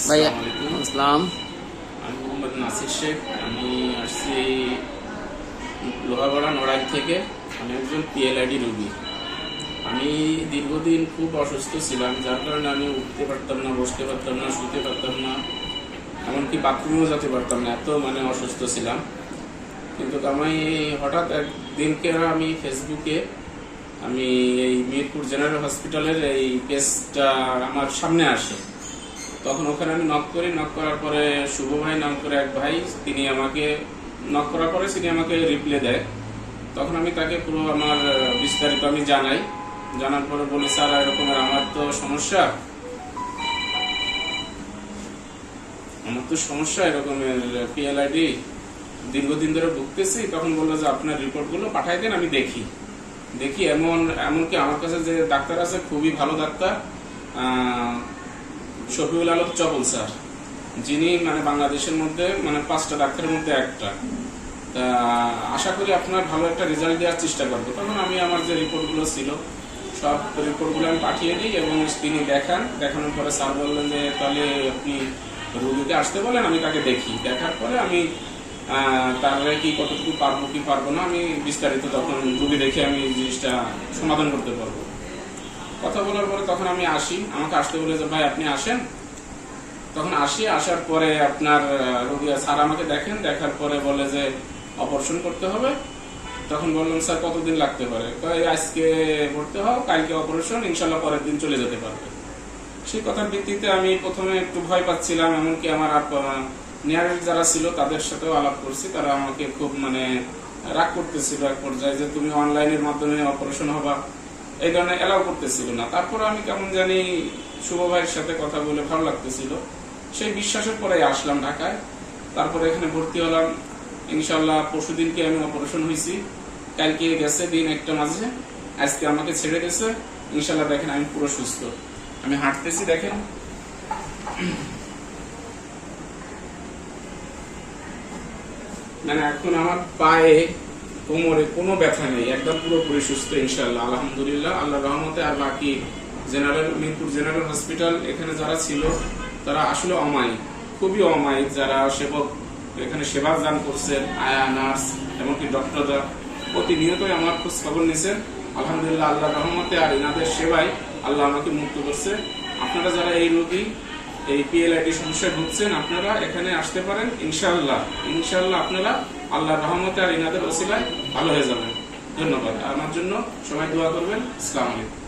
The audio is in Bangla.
ভাইয়া আসসালামু আলাইকুম। আসসালাম। আমি মোহাম্মদ নাসির শেখ। আমি আসছি লোহাগড়া নড়াইল থেকে। আমি একজন পিএলআইডি রোগী। আমি দীর্ঘদিন খুব অসুস্থ ছিলাম, যার কারণে আমি উঠতে পারতাম না, বসতে পারতাম না, শুতে পারতাম না, এমনকি বাথরুমেও যেতে পারতাম না, এত অসুস্থ ছিলাম। কিন্তু আমি হঠাৎ একদিনকে আমি ফেসবুকে এই মিরপুর জেনারেল হসপিটালের এই পেজটা আমার সামনে আসে। তখন ওখানে আমি নক করি। নক করার পরে শুভ ভাই নাম করে এক ভাই, তিনি আমাকে নক করার পরে তিনি আমাকে রিপ্লাই দেয়। তখন আমি তাকে পুরো আমার বিস্তারিত আমি জানাই। জানার পরে বলি, স্যার এরকমের আমার তো সমস্যা এরকমের পিএলআইডি দীর্ঘদিন ধরে ভুগতেছি। তখন বললো যে আপনার রিপোর্টগুলো পাঠাই দেন, আমি দেখি এমনকি আমার কাছে যে ডাক্তার আছে, খুবই ভালো ডাক্তার, শফিউল আলম চপল স্যার, যিনি বাংলাদেশের মধ্যে 5টা ডাক্তারের মধ্যে একটা। তা আশা করি আপনার ভালো একটা রেজাল্ট দেওয়ার চেষ্টা করবো। তখন আমি আমার যে রিপোর্টগুলো ছিল সব রিপোর্টগুলো আমি পাঠিয়ে দিই এবং তিনি দেখানোর পরে স্যার বললেন যে তাহলে আপনি রোগীকে আসতে বলেন, আমি তাকে দেখি। দেখার পরে আমি তারপরে কতটুকু পারবো কি পারবো না, আমি বিস্তারিত তখন রোগী দেখে আমি জিনিসটা সমাধান করতে পারবো। কথা বলার পরে তখন আমি আসি, আমাকে আসতে বলে যে ভাই আপনি আসেন। তখন আসার পরে আপনার রোগী স্যার আমাকে দেখেন, দেখার পরে বলে যে অপারেশন করতে হবে। তখন বললাম স্যার কতদিন লাগতে পারে? আজকে ভর্তি হও, কালকে অপারেশন, ইনশাল্লাহ পরের দিন চলে যেতে পারবে। সেই কথার ভিত্তিতে আমি প্রথমে একটু ভয় পাচ্ছিলাম, এমনকি আমার নিয়ারের যারা ছিল তাদের সাথেও আলাপ করছি। তারা আমাকে খুব রাগ করতেছিল এক পর্যায়ে, যে তুমি অনলাইনের মাধ্যমে অপারেশন হবা, এই ধরনের এলাও করতেছিল না। তারপরে আমি কেমন জানি শুভ ভাইয়ের সাথে কথা বলে ভালো লাগতেছিল, সেই বিশ্বাসের পরে আসলাম ঢাকায়। তারপরে এখানে ভর্তি হলাম। ইনশাল্লাহ পরশুদিনকে আমি অপারেশন হয়েছি, কালকে গেছে দিন একটা মাঝে, আজকে আমাকে ছেড়ে গেছে। ইনশাল্লাহ দেখেন আমি পুরো সুস্থ, আমি হাঁটতেছি, দেখেন এখন আমার পায়ে কোমরে কোনো ব্যথা নেই, একদম পুরোপুরি সুস্থ ইনশাল্লাহ, আলহামদুলিল্লাহ, আল্লাহর রহমতে। আর বাকি মিরপুর জেনারেল হসপিটাল এখানে যারা ছিল তারা আসলে অমায়িক, খুবই অমায়িক। যারা সেবক এখানে সেবা দান করছেন, আয়া নার্স এমনকি ডক্টররা প্রতিনিয়তই আমার খোঁজ খবর নিছেন, আলহামদুলিল্লাহ, আল্লাহর রহমতে। আর এনাদের সেবায় আল্লাহ আমাকে মুক্ত করছে। আপনারা যারা এই রোগী, এই পিএলআইডি সমস্যায় ভুগছেন, আপনারা এখানে আসতে পারেন। ইনশাআল্লাহ আপনারা আল্লাহর রহমতে আর ইনাদের ওসিলায় ভালো হয়ে যাবেন। ধন্যবাদ। আমার জন্য সবাই দোয়া করবেন। আসসালামু আলাইকুম।